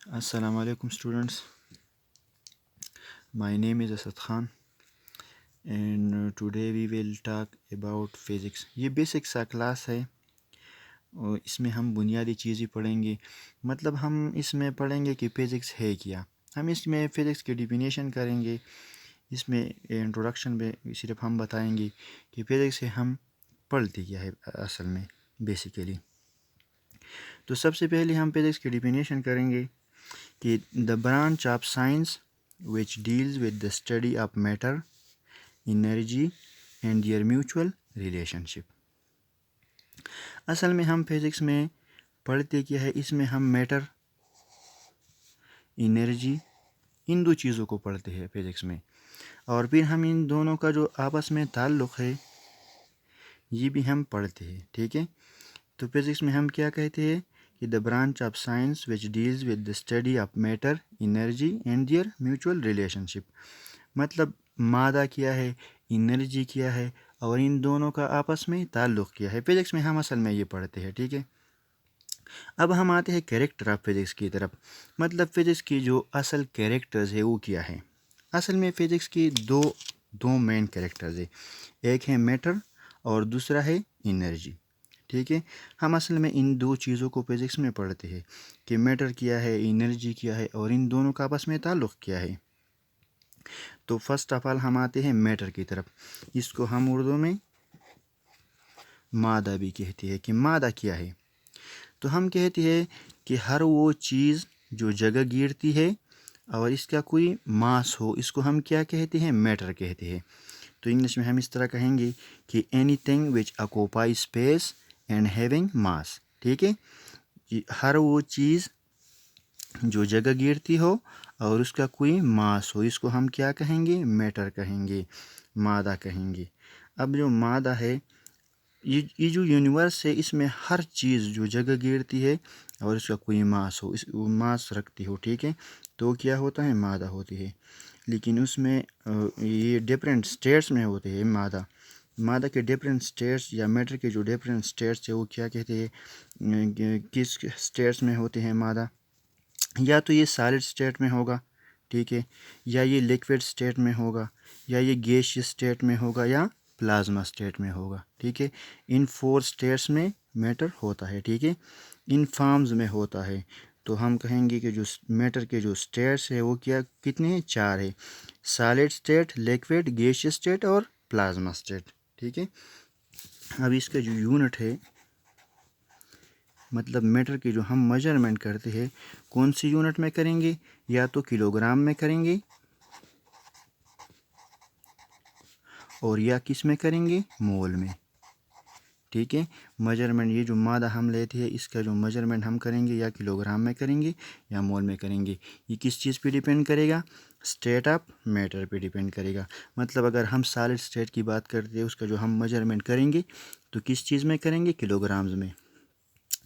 Assalamu alaikum students. My name is Asad Khan and today we will talk about physics. ये basic सा class है और इसमें हम बुनियादी चीज़ें पढ़ेंगे। मतलब हम इसमें पढ़ेंगे कि फ़िज़िक्स है क्या। हम इसमें फ़िज़िक्स की डिफिनेशन करेंगे। इसमें इंट्रोडक्शन में सिर्फ हम बताएंगे कि फ़िज़िक्स से हम पढ़ते क्या है असल में बेसिकली। तो सबसे पहले हम फ़िज़िक्स की डिफिनेशन करेंगे कि the branch of science which deals with the study of matter, energy and their mutual relationship। असल में हम फिज़िक्स में पढ़ते क्या है, इसमें हम मैटर, एनर्जी, इन दो चीज़ों को पढ़ते हैं फिज़िक्स में। और फिर हम इन दोनों का जो आपस में ताल्लुक़ है ये भी हम पढ़ते हैं। ठीक है, तो फिज़िक्स में हम क्या कहते हैं कि the branch of science which deals with the study of matter, energy and there mutual relationship. मतलब मादा क्या है, एनर्जी क्या है और इन दोनों का आपस में ताल्लुक़ क्या है। फिज़िक्स में हम असल में ये पढ़ते हैं। ठीक है, अब हम आते हैं कैरेक्टर ऑफ फिज़िक्स की तरफ। मतलब फ़िज़िक्स की जो असल कैरेक्टर्स है वो क्या है। असल में फ़िज़िक्स की दो मेन कैरेक्टर्स है, एक है मैटर और दूसरा है एनर्जी। ठीक है, हम असल में इन दो चीज़ों को फिज़िक्स में पढ़ते हैं कि मैटर क्या है, एनर्जी क्या है और इन दोनों का आपस में ताल्लुक़ क्या है। तो फर्स्ट ऑफ ऑल हम आते हैं मैटर की तरफ। इसको हम उर्दू में मादा भी कहते हैं कि मादा क्या है। तो हम कहते हैं कि हर वो चीज़ जो जगह गिरती है और इसका कोई मास हो, इसको हम क्या कहते हैं, मैटर कहते हैं। तो इंग्लिश में हम इस तरह कहेंगे कि anything which occupy space and having mass. ठीक है, हर वो चीज़ जो जगह गिरती हो और उसका कोई मास हो, इसको हम क्या कहेंगे, मैटर कहेंगे, मादा कहेंगे। अब जो मादा है, ये जो यूनिवर्स है, इसमें हर चीज़ जो जगह घेरती है और इसका कोई मास हो, इस मास रखती हो, ठीक है, तो क्या होता है, मादा होती है। लेकिन उसमें ये डिफरेंट स्टेट्स में होते हैं मादा के डिफरेंट स्टेट्स या मैटर के जो डिफरेंट स्टेट्स है वो क्या कहते हैं, किस स्टेट्स में होते हैं मादा। या तो ये सॉलिड स्टेट में होगा, ठीक है, या ये लिक्विड स्टेट में होगा, या ये गैसियस स्टेट में होगा, या प्लाज्मा स्टेट में होगा। ठीक है, इन 4 स्टेट्स में मैटर होता है। ठीक है, इन फॉर्म्स में होता है। तो हम कहेंगे कि जो मैटर के जो स्टेट्स है वो क्या कितने हैं, 4 है, solid state, liquid, gaseous state और प्लाज्मा स्टेट। ठीक है, अब इसका जो यूनिट है, मतलब मीटर की जो हम मेजरमेंट करते हैं, कौन सी यूनिट में करेंगे, या तो किलोग्राम में करेंगे और या किस में करेंगे, मोल में। ठीक है, मेजरमेंट ये जो मादा हम लेते हैं इसका जो मेजरमेंट हम करेंगे या किलोग्राम में करेंगे या मोल में करेंगे। ये किस चीज़ पे डिपेंड करेगा, स्टेट ऑफ मैटर पे डिपेंड करेगा। मतलब अगर हम सॉलिड स्टेट की बात करते हैं, उसका जो हम मेजरमेंट करेंगे तो किस चीज़ में करेंगे, किलोग्राम्स में।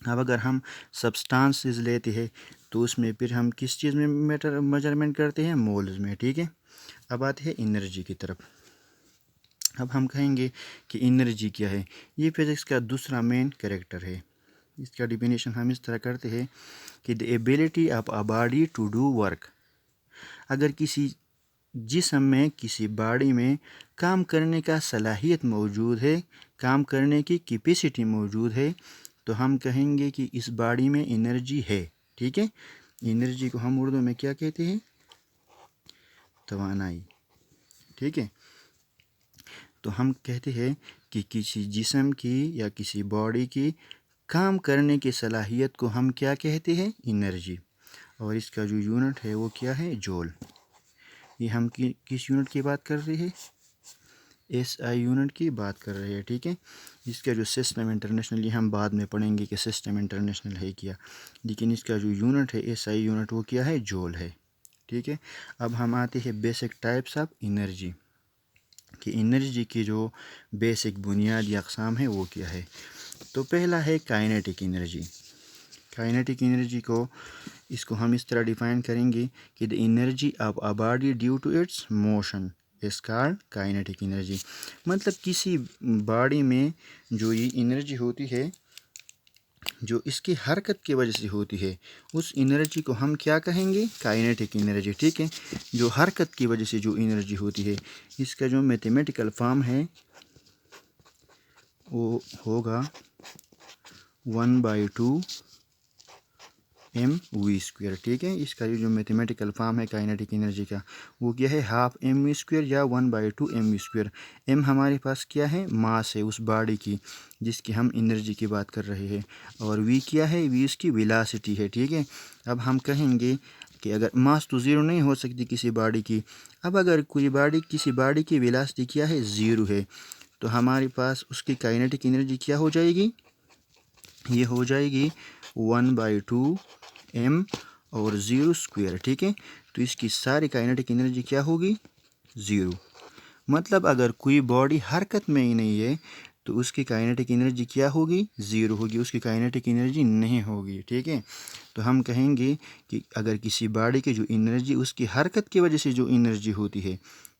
अब अगर हम सब्सटेंसेस लेते हैं तो उसमें फिर हम किस चीज़ में मेजरमेंट करते हैं, मोल्स में। ठीक है, अब आते हैं एनर्जी की तरफ। अब हम कहेंगे कि एनर्जी क्या है। ये फिज़िक्स का दूसरा मेन कैरेक्टर है। इसका डिफिनेशन हम इस तरह करते हैं कि the ability of a body to do work. अगर किसी जिस्म में, किसी बॉडी में काम करने का सलाहियत मौजूद है, काम करने की कैपेसिटी मौजूद है, तो हम कहेंगे कि इस बॉडी में एनर्जी है। ठीक है, एनर्जी को हम उर्दू में क्या कहते हैं, तवानाई। ठीक है, तो हम कहते हैं कि किसी जिस्म की या किसी बॉडी की काम करने की सलाहियत को हम क्या कहते हैं, एनर्जी। और इसका जो यूनिट है वो क्या है, जूल। ये हम किस यूनिट की बात कर रहे हैं, SI यूनिट की बात कर रहे हैं। ठीक है, इसका जो सिस्टम इंटरनेशनल, ये हम बाद में पढ़ेंगे कि सिस्टम इंटरनेशनल है क्या, लेकिन इसका जो यूनिट है, SI यूनिट, वो क्या है, जूल है। ठीक है, अब हम आते हैं बेसिक टाइप्स ऑफ एनर्जी, कि एनर्जी की जो बेसिक बुनियादी अक़साम है वो क्या है। तो पहला है काइनेटिक एनर्जी। काइनेटिक एनर्जी को, इसको हम इस तरह डिफ़ाइन करेंगे कि the energy of a body due to its motion is called kinetic energy. मतलब किसी बॉडी में जो ये एनर्जी होती है, जो इसकी हरकत की वजह से होती है, उस एनर्जी को हम क्या कहेंगे? Kinetic energy. ठीक है, जो हरकत की वजह से जो एनर्जी होती है, इसका जो मैथमेटिकल फॉर्म है वो होगा 1/2 mv²। ठीक है, इसका ये जो मैथमेटिकल फॉर्म है काइनेटिक एनर्जी का, वो क्या है? हाफ mv² या 1/2 mv²। m हमारे पास क्या है? मास है उस बॉडी की जिसकी हम एनर्जी की बात कर रहे हैं, और v क्या है? v इसकी वेलोसिटी है। ठीक है, अब हम कहेंगे कि अगर मास तो ज़ीरो नहीं हो सकती किसी बॉडी की, अब अगर किसी बॉडी की वेलोसिटी क्या है? ज़ीरो है, तो हमारे पास उसकी काइनेटिक एनर्जी क्या हो जाएगी? ये हो जाएगी 1/2 m और 0²। ठीक है, तो इसकी सारी काइनेटिक एनर्जी क्या होगी? ज़ीरो। मतलब अगर कोई बॉडी हरकत में ही नहीं है तो उसकी काइनेटिक एनर्जी क्या होगी? ज़ीरो होगी, उसकी काइनेटिक एनर्जी नहीं होगी। ठीक है, तो हम कहेंगे कि अगर किसी बॉडी की जो एनर्जी उसकी हरकत की वजह से जो एनर्जी होती है,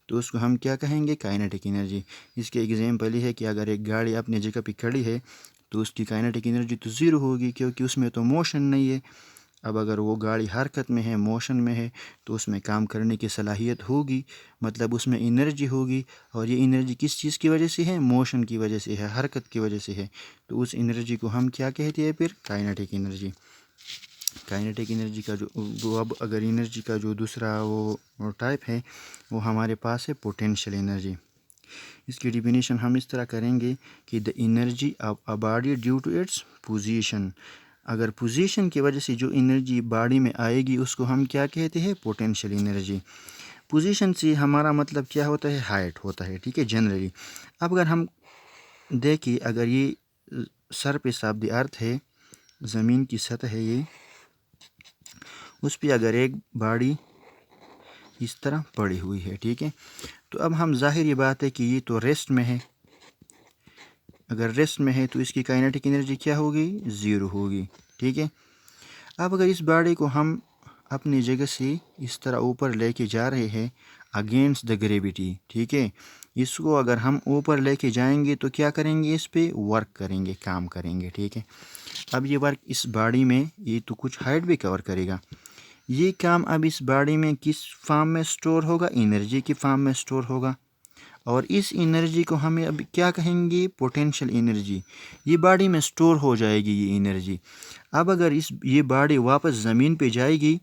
तो उसको हम क्या कहेंगे? Kinetic energy. इसके एग्जाम्पल ये है कि अगर एक गाड़ी अपनी जगह पे खड़ी है तो उसकी काइनेटिक एनर्जी तो ज़ीरो होगी, क्योंकि उसमें तो मोशन नहीं है। अब अगर वो गाड़ी हरकत में है, मोशन में है, तो उसमें काम करने की सलाहियत होगी, मतलब उसमें एनर्जी होगी। और ये एनर्जी किस चीज़ की वजह से है? मोशन की वजह से है, हरकत की वजह से है। तो उस एनर्जी को हम क्या कहते हैं फिर? Kinetic energy. काइनेटिक एनर्जी का जो अब अगर एनर्जी का जो दूसरा वो टाइप है, वो हमारे पास है पोटेंशियल एनर्जी। इसकी डिफिनीशन हम इस तरह करेंगे कि the energy of a body due to its position. अगर पोजीशन की वजह से जो एनर्जी बॉडी में आएगी उसको हम क्या कहते हैं? Potential energy. पोजीशन से हमारा मतलब क्या होता है? हाइट होता है। ठीक है, जनरली। अब अगर हम देखिए, अगर ये सरफेस ऑफ द अर्थ है, ज़मीन की सतह है ये, उस पर अगर एक बॉडी इस तरह पड़ी हुई है, ठीक है, तो अब हम ज़ाहिर बात है कि ये तो रेस्ट में है। अगर रेस्ट में है तो इसकी काइनेटिक एनर्जी क्या होगी? ज़ीरो होगी। ठीक है, अब अगर इस बॉडी को हम अपनी जगह से इस तरह ऊपर लेके जा रहे हैं अगेंस्ट द ग्रेविटी, ठीक है, इसको अगर हम ऊपर लेके जाएंगे तो क्या करेंगे? इस पे वर्क करेंगे, काम करेंगे। ठीक है, अब ये वर्क इस बॉडी में ये तो कुछ हाइट भी कवर करेगा। ये काम अब इस बॉडी में किस फॉर्म में स्टोर होगा? एनर्जी की फॉर्म में स्टोर होगा, और इस एनर्जी को हमें अब क्या कहेंगे? Potential energy. ये बॉडी में स्टोर हो जाएगी ये एनर्जी। अब अगर ये बॉडी वापस ज़मीन पे जाएगी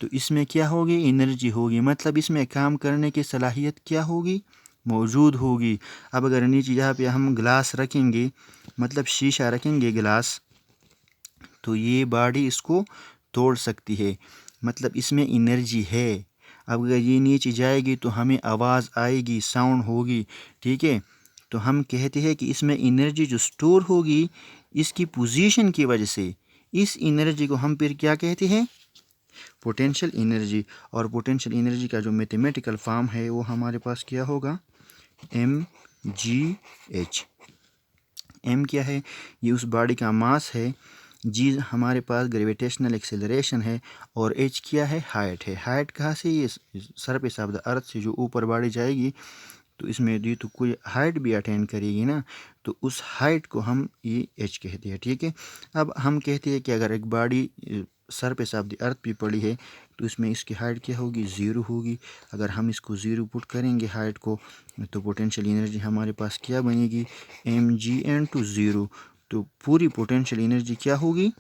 तो इसमें क्या होगी? एनर्जी होगी, मतलब इसमें काम करने की सलाहियत क्या होगी? मौजूद होगी। अब अगर नीचे यहाँ पे हम ग्लास रखेंगे, मतलब शीशा रखेंगे ग्लास, तो ये बॉडी इसको तोड़ सकती है, मतलब इसमें एनर्जी है। अब अगर ये नीचे जाएगी तो हमें आवाज़ आएगी, साउंड होगी। ठीक है, तो हम कहते हैं कि इसमें एनर्जी जो स्टोर होगी इसकी पोजीशन की वजह से, इस एनर्जी को हम फिर क्या कहते हैं? Potential energy. और पोटेंशियल एनर्जी का जो मैथमेटिकल फॉर्म है वो हमारे पास क्या होगा? mgh। m क्या है? ये उस बॉडी का मास है। जी हमारे पास ग्रेविटेशनल एक्सेलरेशन है, और h क्या है? हाइट है। हाइट कहाँ से? ये सरफेस ऑफ द अर्थ से जो ऊपर बढ़ी जाएगी, तो इसमें ये तो कोई हाइट भी अटेंड करेगी ना, तो उस हाइट को हम ये h कहते हैं। ठीक है, अब हम कहते हैं कि अगर एक body surface of the earth पे पड़ी है तो इसमें इसकी हाइट क्या होगी? ज़ीरो होगी। अगर हम इसको ज़ीरो पुट करेंगे हाइट को, तो पोटेंशियल एनर्जी हमारे पास क्या बनेगी? mg/0। तो पूरी पोटेंशियल एनर्जी क्या होगी?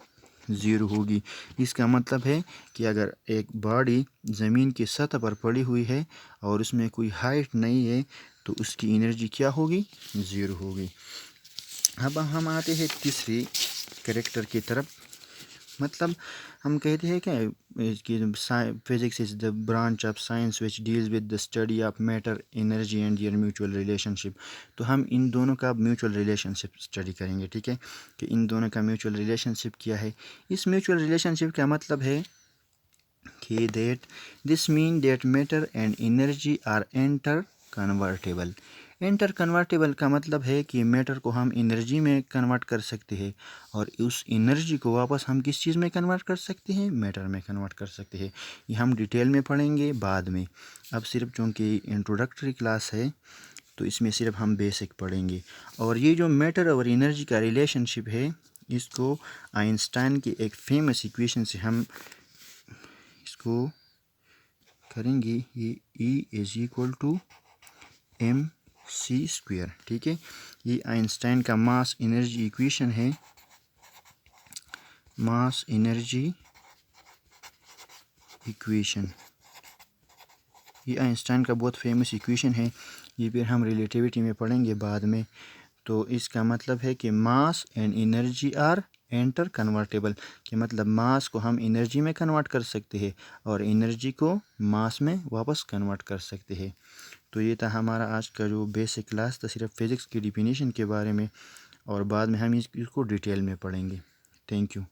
ज़ीरो होगी। इसका मतलब है कि अगर एक बॉडी ज़मीन की सतह पर पड़ी हुई है और उसमें कोई हाइट नहीं है तो उसकी एनर्जी क्या होगी? ज़ीरो होगी। अब हम आते हैं तीसरी कैरेक्टर की तरफ। मतलब हम कहते हैं क्या कि physics is the branch of science which deals with the study of matter, energy and there mutual relationship. तो हम इन दोनों का म्यूचुअल रिलेशनशिप स्टडी करेंगे। ठीक है, कि इन दोनों का म्यूचुअल रिलेशनशिप क्या है। इस म्यूचुअल रिलेशनशिप का मतलब है कि this mean that matter and energy are interconvertible. Interconvertible का मतलब है कि मैटर को हम एनर्जी में कन्वर्ट कर सकते हैं, और उस एनर्जी को वापस हम किस चीज़ में कन्वर्ट कर सकते हैं? मैटर में कन्वर्ट कर सकते हैं। ये हम डिटेल में पढ़ेंगे बाद में। अब सिर्फ चूँकि इंट्रोडक्टरी क्लास है तो इसमें सिर्फ हम बेसिक पढ़ेंगे। और ये जो मैटर और एनर्जी का रिलेशनशिप है इसको आइंस्टाइन की एक फेमस इक्वेशन से हम इसको करेंगे। ये E = mc², ठीक है। ये आइंस्टाइन का मास एनर्जी इक्वेशन है, मास एनर्जी इक्वेशन। ये आइंस्टाइन का बहुत फेमस इक्वेशन है। ये फिर हम रिलेटिविटी में पढ़ेंगे बाद में। तो इसका मतलब है कि mass and energy are interconvertible, कि मतलब मास को हम एनर्जी में कन्वर्ट कर सकते हैं और एनर्जी को मास में वापस कन्वर्ट कर सकते हैं। तो ये था हमारा आज का जो बेसिक क्लास था, सिर्फ फिज़िक्स की डिफिनीशन के बारे में, और बाद में हम इसको डिटेल में पढ़ेंगे। Thank you.